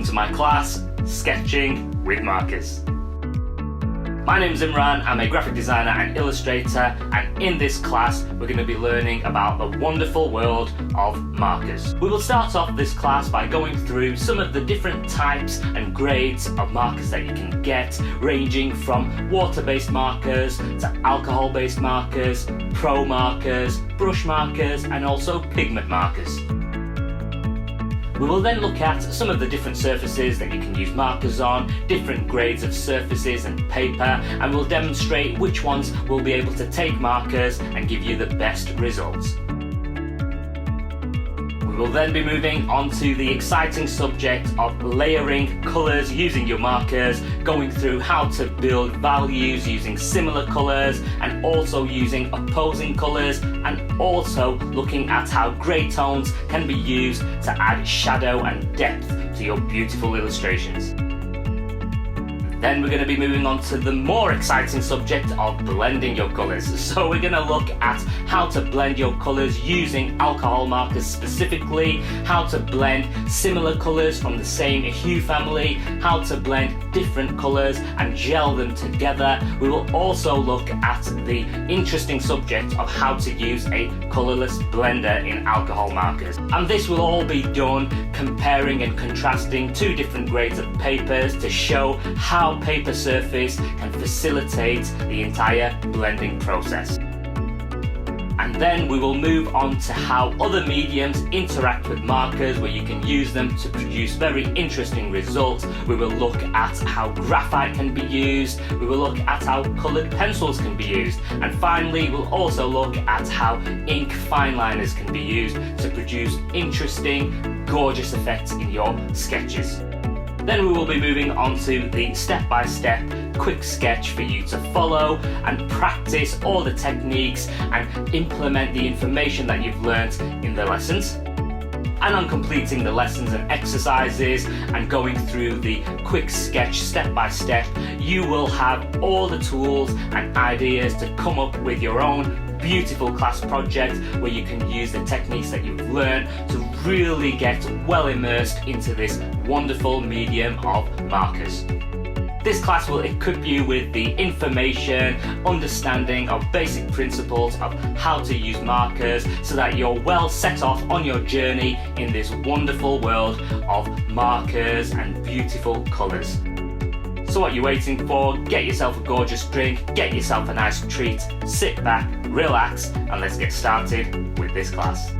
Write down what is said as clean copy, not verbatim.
welcome to my class, Sketching with Markers. My name is Imran, I'm a graphic designer and illustrator, and in this class we're going to be learning about the wonderful world of markers. We will start off this class by going through some of the different types and grades of markers that you can get, ranging from water-based markers to alcohol-based markers, Promarkers, Brushmarkers, and also pigment markers. We will then look at some of the different surfaces that you can use markers on, different grades of surfaces and paper, and we'll demonstrate which ones will be able to take markers and give you the best results. We will then be moving on to the exciting subject of layering colours using your markers, going through how to build values using similar colours and also using opposing colours, and also looking at how grey tones can be used to add shadow and depth to your beautiful illustrations. Then we're going to be moving on to the more exciting subject of blending your colours. So we're going to look at how to blend your colours using alcohol markers specifically, how to blend similar colours from the same hue family, how to blend different colours and gel them together. We will also look at the interesting subject of how to use a colourless blender in alcohol markers. And this will all be done comparing and contrasting two different grades of papers to show how paper surface can facilitate the entire blending process. And then we will move on to how other mediums interact with markers, where you can use them to produce very interesting results. We will look at how graphite can be used, we will look at how coloured pencils can be used, and finally we'll also look at how ink fineliners can be used to produce interesting, gorgeous effects in your sketches. Then we will be moving on to the step-by-step quick sketch for you to follow and practice all the techniques and implement the information that you've learnt in the lessons. And on completing the lessons and exercises and going through the quick sketch step by step, you will have all the tools and ideas to come up with your own beautiful class project where you can use the techniques that you've learned to really get well immersed into this wonderful medium of markers. This class will equip you with the information, understanding of basic principles of how to use markers so that you're well set off on your journey in this wonderful world of markers and beautiful colours. So what are you waiting for? Get yourself a gorgeous drink, get yourself a nice treat, sit back, relax, and let's get started with this class.